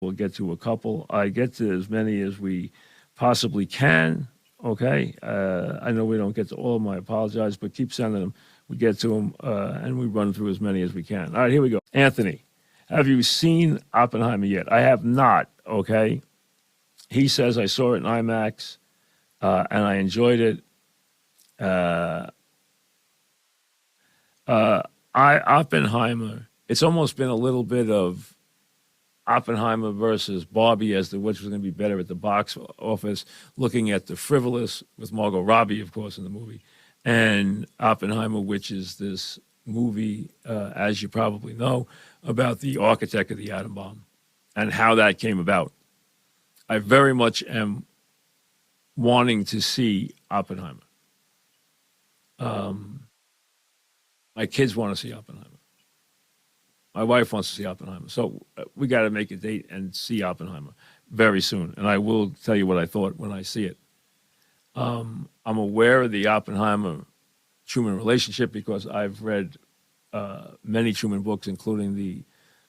We'll get to a couple. I get to as many as we possibly can. Okay. I know we don't get to all of them. I apologize, but keep sending them. We get to them, and we run through as many as we can. All right, here we go. Anthony, have you seen Oppenheimer yet? I have not. Okay. He says I saw it in IMAX, and I enjoyed it. Uh, Oppenheimer. It's almost been a little bit of Oppenheimer versus Barbie as to which was going to be better at the box office, looking at the frivolous with Margot Robbie, of course, in the movie, and Oppenheimer, which is this movie, as you probably know, about the architect of the atom bomb and how that came about. I very much am wanting to see Oppenheimer. My kids want to see Oppenheimer. My wife wants to see Oppenheimer. So we got to make a date and see Oppenheimer very soon. And I will tell you what I thought when I see it. I'm aware of the Oppenheimer-Truman relationship because I've read many Truman books, including the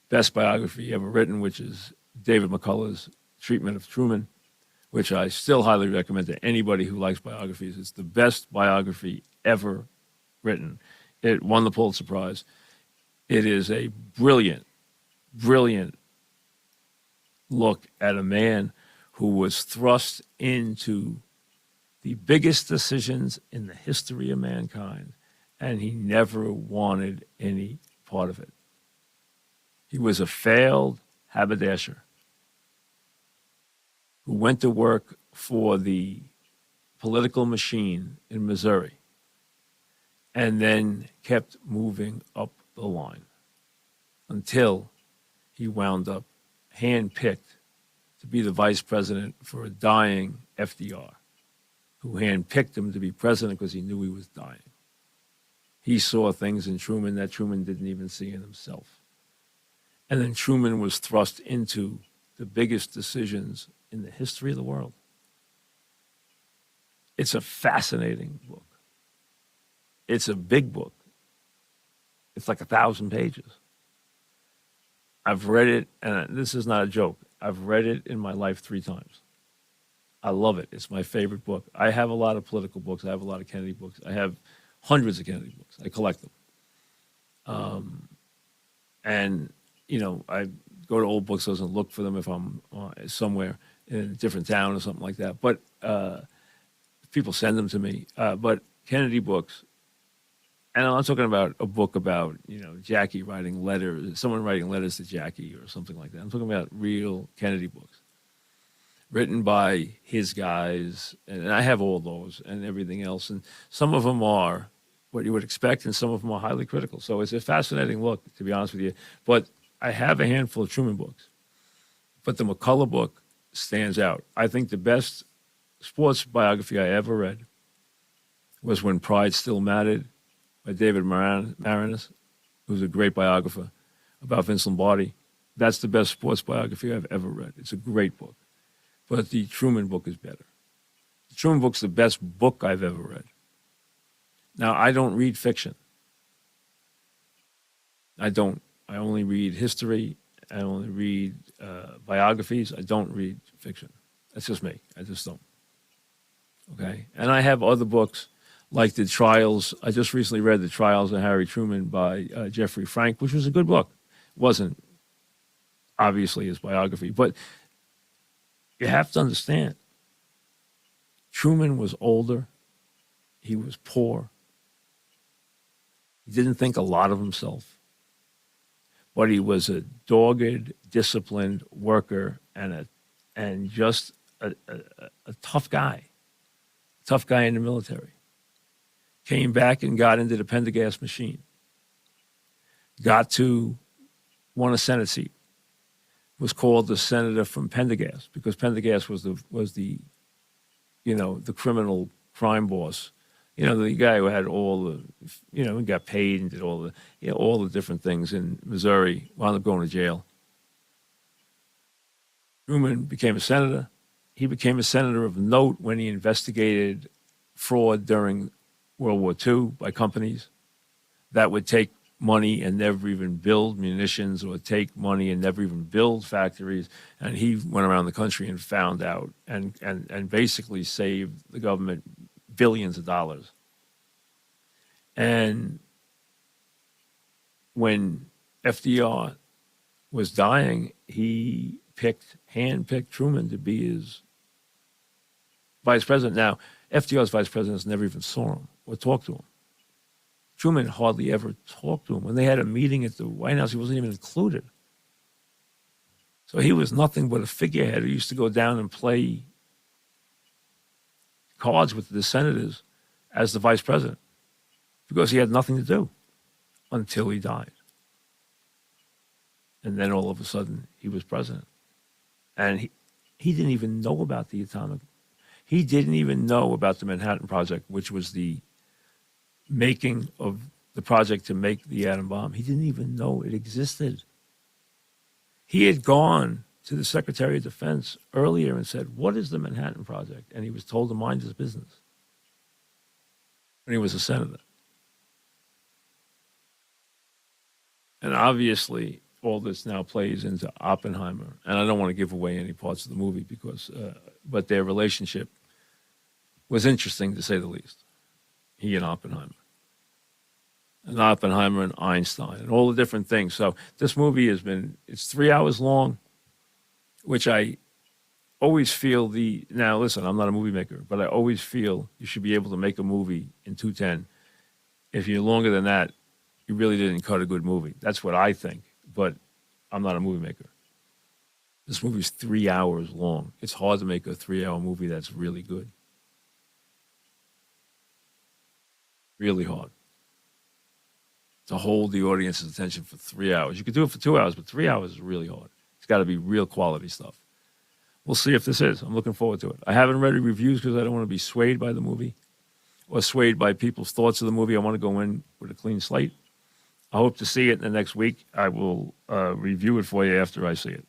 best biography ever written, which is David McCullough's Treatment of Truman, which I still highly recommend to anybody who likes biographies. It's the best biography ever written. It won the Pulitzer Prize. It is a brilliant, brilliant look at a man who was thrust into the biggest decisions in the history of mankind, and he never wanted any part of it. He was a failed haberdasher who went to work for the political machine in Missouri and then kept moving up the line until he wound up handpicked to be the vice president for a dying FDR, who handpicked him to be president because he knew he was dying. He saw things in Truman that Truman didn't even see in himself. And then Truman was thrust into the biggest decisions in the history of the world. It's a fascinating book. It's a big book. It's like 1,000 pages. I've read it, and this is not a joke. I've read it in my life 3 times. I love it. It's my favorite book. I have a lot of political books. I have a lot of Kennedy books. I have hundreds of Kennedy books. I collect them. And, you know, I go to old bookstores and look for them if I'm somewhere in a different town or something like that. But people send them to me. But Kennedy books, and I'm not talking about a book about, you know, Jackie writing letters, someone writing letters to Jackie or something like that. I'm talking about real Kennedy books written by his guys. And I have all those and everything else. And some of them are what you would expect, and some of them are highly critical. So it's a fascinating look, to be honest with you. But I have a handful of Truman books. But the McCullough book stands out. I think the best sports biography I ever read was When Pride Still Mattered by David Marinus, who's a great biographer about Vince Lombardi. That's the best sports biography I've ever read. It's a great book. But the Truman book is better. The Truman book's the best book I've ever read. Now, I don't read fiction. I don't. I only read history. I only read biographies. I don't read fiction. That's just me. I just don't. Okay? And I have other books like The Trials. I just recently read The Trials of Harry Truman by Jeffrey Frank, which was a good book. It wasn't obviously his biography, but you have to understand, Truman was older. He was poor. He didn't think a lot of himself, but he was a dogged, disciplined worker and just a tough guy in the military. Came back and got into the Pendergast machine. Got to won a Senate seat. Was called the senator from Pendergast because Pendergast was the you know, the criminal crime boss. You know, the guy who had all the, you know, he got paid and did all the, you know, all the different things in Missouri, wound up going to jail. Truman became a senator. He became a senator of note when he investigated fraud during World War II by companies that would take money and never even build munitions, or take money and never even build factories. And he went around the country and found out and basically saved the government billions of dollars. And when FDR was dying, he handpicked Truman to be his vice president. Now, FDR's vice presidents never even saw him or talked to him. Truman hardly ever talked to him. When they had a meeting at the White House, he wasn't even included. So he was nothing but a figurehead who used to go down and play cards with the senators as the vice president because he had nothing to do until he died. And then all of a sudden, he was president. And he didn't even know about the atomic. He didn't even know about the Manhattan Project, which was the making of the project to make the atom bomb. He didn't even know it existed. He had gone to the Secretary of Defense earlier and said, "What is the Manhattan Project?" And he was told to mind his business when he was a senator. And obviously, all this now plays into Oppenheimer. And I don't want to give away any parts of the movie but their relationship was interesting, to say the least. He and Oppenheimer. And Oppenheimer and Einstein and all the different things. So this movie it's 3 hours long, which I always feel now listen, I'm not a movie maker, but I always feel you should be able to make a movie in 2:10. If you're longer than that, you really didn't cut a good movie. That's what I think, but I'm not a movie maker. This movie's 3 hours long. It's hard to make a 3-hour movie that's really good. Really hard. To hold the audience's attention for 3 hours. You could do it for 2 hours, but 3 hours is really hard. It's got to be real quality stuff. We'll see if this is. I'm looking forward to it. I haven't read the reviews because I don't want to be swayed by the movie or swayed by people's thoughts of the movie. I want to go in with a clean slate. I hope to see it in the next week. I will review it for you after I see it.